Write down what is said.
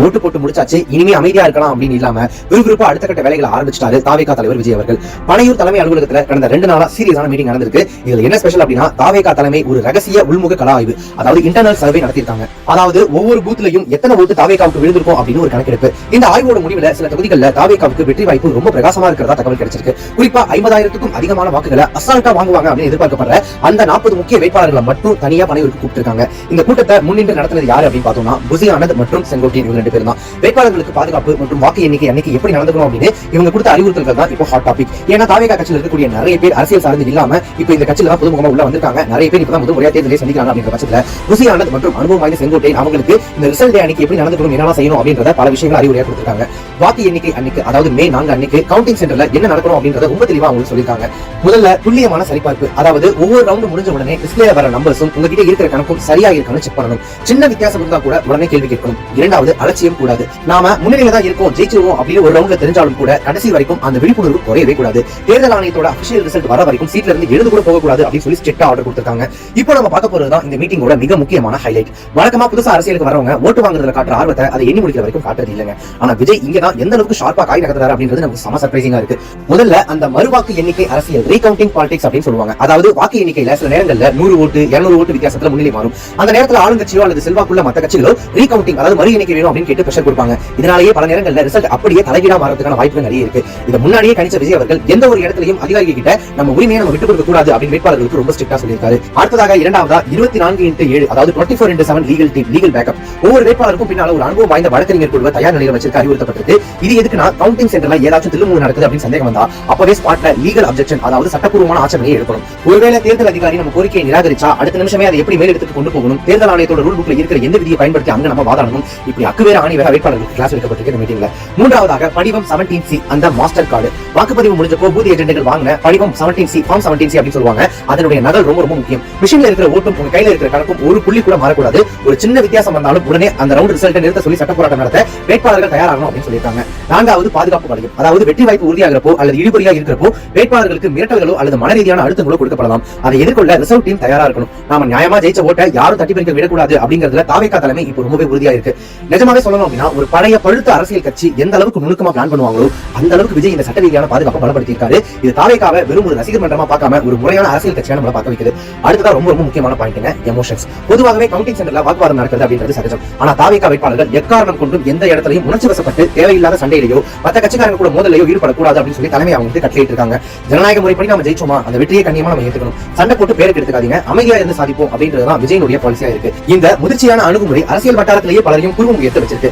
ஓட்டு போட்டு முடிச்சாச்சு, இனிமே அமைதியா இருக்கலாம் அப்படின்னு இல்லாம விறுவிறுப்பா அடுத்த கட்ட வேலைகளை ஆரம்பிச்சிட்டாரு தாவேகா தலைவர் விஜய் அவர்கள். பனையூர் தலைமை அலுவலகத்துல கடந்த 2 நாளா சீரியஸான மீட்டிங் நடந்திருக்கு. இதுல என்ன ஸ்பெஷல் அப்படின்னா, தாவேகா தலைமை ஒரு ரகசிய உள்முக கல ஆய்வு, அதாவது இன்டர்னல் சர்வே நடத்திருக்காங்க. அதாவது ஒவ்வொரு பூத்லயும் எத்தனை ஓட்டு தாவேகாவுக்கு விழுந்திருக்கும் அப்படின்னு ஒரு கணக்கெடுப்பு. இந்த ஆய்வோட முடிவுல சில தொகுதிகளில் தாவேகாவுக்கு வெற்றி வாய்ப்பு ரொம்ப பிரகாசமா இருக்கிறதா தகவல் கிடைச்சிருக்கு. குறிப்பா 50,000க்கும் அதிகமான வாக்குகளை அசால்ட்டா வாங்குவாங்க அப்படின்னு எதிர்பார்க்கப்படுற அந்த 40 முக்கிய வேட்பாளர்களை மட்டும் தனியா பனையூருக்கு கூப்பிட்டிருக்காங்க. இந்த கூட்டத்தை முன்னின்று நடத்தினது யாரு அப்படின்னு பார்த்தோம்னா, புசி ஆனந்த் மற்றும் செங்கோட்டையன், இவங்க 2 பேரும் தான். வேட்பாளர்களுக்கு பாதுகாப்பு மற்றும் வாக்கு எண்ணிக்கை அன்னைக்கு எப்படி நடந்துக்கணும் அப்படின்னு இவங்க கொடுத்த அறிவுறுத்தல்கள் தான் இப்போ ஹாட் டாபிக். ஏன்னா தாவேகா கட்சியில் இருக்கக்கூடிய நிறைய பேர் அரசியல் சார்ந்து இல்லாம இப்போ இந்த கட்சியில தான் புதுமுகமா உள்ள வந்திருக்காங்க. நிறைய பேர் இப்பதான் முதல் முறையா தேர்தலை சந்திக்கிறாங்க அப்படின்ற பட்சத்துல புசி ஆனந்த் மற்றும் அனுபவம் வாய்ந்த செங்கோட்டையன் அவங்களுக்கு இந்த ரிசல்ட் டே அன்னைக்கு எப்படி நடந்துக்கணும், என்னெல்லாம் செய்யணும் அப்படின்றத பல விஷயங்கள் அறிவுரையா கொடுத்திருக்காங்க. வாக்கு எண்ணிக்கை அன்னைக்கு, அதாவது மே 4 அன்னைக்கு கவுண்டிங் சென்டர்ல என்ன நடக்கணும் அப்படின்றத ரொம்ப தெளிவா அவங்களுக்கு சொல்லியிருக்காங்க. முதல்ல துல்லியமான சரிபார்ப்பு, அதாவது ஒவ்வொரு ரவுண்ட் முடிஞ்ச உடனே டிஸ்பிளே வர நம்பர்ஸும் உங்ககிட்ட இருக்கிற கணக்கும் சரியா இருக்கான்னு செக் பண்ணணும். சின்ன வித்தியாசம் இருந்தா கூட உடனே கேள்வி கேட்கணும். இரண்டாவது, அலட்சியம் கூடாது. நாம முன்னிலையில தான் இருக்கோம், ஜெயிச்சிருவோம் அப்படின்னு ஒரு ரவுண்ட்ல தெரிஞ்சாலும் கூட கடைசி வரைக்கும் அந்த விழிப்புணர்வு குறையவே கூடாது. தேர்தல் ஆணையத்தோட அபிஷியல் ரிசல்ட் வர வரைக்கும் சீட்ல இருந்து எழுந்து கூட போகக்கூடாது அப்படின்னு சொல்லி ஸ்ட்ரிக்ட்டா ஆர்டர் கொடுத்திருக்காங்க. இப்போ நம்ம பார்க்க போறதுதான் இந்த மீட்டிங்கோட மிக முக்கியமான ஹைலைட். வழக்கமா புதுசா அரசியலுக்கு வரவங்க ஓட்டு வாங்குறதுல காட்டுற ஆர்வத்தை அதை எண்ணி முடிக்கிற வரைக்கும் காட்டுறது இல்லைங்க. ஆனா விஜய் இங்க தான் எந்த அளவுக்கு ஷார்ப்பா காய் நகர்றாரு அப்படின்றது நமக்கு சம சர்ப்ரைசிங்கா இருக்கு. முதல்ல அந்த மறுவாக்கு எண்ணிக்கை அரசியல், ரீகவுண்டிங் பாலிடிக்ஸ் அப்படின்னு சொல்லுவாங்க. அதாவது வாக்கு எண்ணிக்கையில சில நேரங்கள்ல 100 ஓட்டு 200 ஓட்டு வித்தியாசத்துல முன்னிலை மாறும். அந்த நேரத்துல ஆளுங்கட்சியோ அல்லது செல்வாக்குள்ள மத்த கட்சிகளோ ரீகவுண்டிங், அதாவது மறு எண்ணிக்கை வேணும் அப்படின்னு கேட்டு பிரஷர் கொடுப்பாங்க. இதனாலேயே பல நேரங்கள்ல ரிசல்ட் அப்படியே தலைகீழா மாறதுக்கான வாய்ப்புகள் நிறைய இருக்கு. இதை முன்னாடியே கணிச்ச விஜய் அவர்கள் எந்த ஒரு இடத்திலையும் அதிகாரிகள் கிட்ட நம்ம உரிமையை நம்ம விட்டு கொடுக்க கூடாது அப்படின்னு வேட்பாளர்களுக்கு ரொம்ப ஸ்ட்ரிக்ட்டா சொல்லியிருக்காரு. அடுத்ததாக இரண்டாவதா 24x7, அதாவது 24x7 legal team, legal backup. ஒவ்வொரு வேட்பாளருக்கும் பின்னால ஒரு அனுபவம் வாய்ந்த வழக்கறிஞர் குழுவை தயார் நிலையில் வச்சிருக்க அறிவுறுத்தப்பட்டிருக்கு. இது எதுக்குன்னா, கவுண்டிங் சென்டர்ல ஏதாச்சும் தில்லுமுழு நடக்குது அப்படின்னு சந்தேகம் வந்தா அப்பவே ஸ்பாட்ல லீகல் அப்ஜெக்ஷன், அதாவது சட்டப்பூர்வமான ஆட்சேபனையை எடுக்கணும். ஒருவேளை தேர்தல் அதிகாரி நம்ம கோரிக்கையை நிராகரிச்சா அடுத்த நிமிஷமே அதை எப்படி மேலெடுத்து கொண்டு போகணும், தேர்தல் ஆணையத்தோட ரூல் புக்ல இருக்கிற எந்த விதியை பயன்படுத்தி அங்க நம்ம வாதாடணும், இப்படி அக்குவேற ஆணி வேற வேட்பாளர்களுக்கு கிளாஸ் எடுக்கப்பட்டிருக்கு இந்த மீட்டிங்ல. மூன்றாவதாக படிவம் 17C, அந்த மாஸ்டர் கார்டு. வாக்குப்பதிவு முடிஞ்சப்போ பூத் ஏஜென்ட்கள் வாங்கின படிவம் 17C, ஃபார்ம் 17C அப்படின்னு சொல்லுவாங்க. அதனுடைய நகல் ரொம்ப ரொம்ப முக்கியம். மிஷின்ல இருக்கிற ஓட்டும் உங்க கையில இருக்கிற கணக்கும் ஒரு புள்ளி கூட மாறக்கூடாது. ஒரு சின்ன வித்தியாசம் வந்தாலும் உடனே அந்த ரவுண்ட் ரிசல்ட்டை நிறுத்த சொல்லி சட்ட போராட்டம் நடத்த வேட்பாளர்கள் தயாராகணும் அப்படின்னு சொல்லியிருக்காங்க. நான்காவது, பாதுகாப்பு வளையம். அதாவது வெற்றி வாய்ப்பு உறுதியாகிறப்போ அல்லது இழுபறியா இருக்கிறப்போ வேட்பாளர்களுக்கு மிரட்டல்களோ அல்லது மனரீதியான அழுத்தங்களோ கொடுக்கப்படலாம். அதை எதிர்கொள்ள ரிசர்வ் டீம் தயாரா இருக்கணும். நாம நியாயமா ஜெயிச்ச ஓட்டை யாரும் தட்டி பறிக்க விடக்கூடாது அப்படிங்கிறதுல தாவேகா தலைமை இப்போ ரொம்பவே உறுதியா இருக்கு. நிஜமாவே சொல்லணும் அப்படின்னா, ஒரு பழைய பழுத்த அரசியல் கட்சி எந்த அளவுக்கு நுணுக்கமா பிளான் பண்ணுவாங்களோ அந்த அளவுக்கு விஜய் இந்த சட்ட ரீதியான பாதுகாப்பை பலப்படுத்தியிருக்காரு. இது தாவேகாவை வெறும் ஒரு ரசிகர் மன்றமா பார்க்காம ஒரு முறையான அரசியல் கட்சியா நம்மள பார்க்க வைக்குது. அடுத்ததா ரொம்ப ரொம்ப முக்கியமான பாயிண்ட்ங்க, எமோஷன்ஸ். பொதுவாகவே கவுண்டிங் சென்டர்ல வாக்குவாதம் நடக்கிறது அப்படின்றது சகஜம். ஆனா தாவேகா வேட்பாளர்கள் எக்காரணம் கொண்டும் எந்த இடத்திலையும் உணர்ச்சி வசப்பட்டு தேவையில்லாத சண்டையிலையோ மற்ற கட்சிக்காரங்க கூட மோதலையோ ஈடுபடக்கூடாது அப்படின்னு சொல்லி தலைமை அவங்களுக்கு கட்டளையிட்டு இருக்காங்க. ஜனநாயக முறைப்படி நம்ம ஜெயிச்சோமா, அந்த வெற்றியை கண்ணியமா நம்ம ஏற்றுக்கணும். சண்டை போட்டு பேருக்கு எடுத்துக்காதீங்க, அமைதியா இருந்து சாதிப்போம் அப்படின்றதுதான் விஜயனுடைய பாலிசியா இருக்கு. இந்த முதிர்ச்சியான அணுகுமுறை அரசியல் வட்டாரத்திலேயே பலரையும் குறுமுக ஏற்ற வச்சிருக்கு.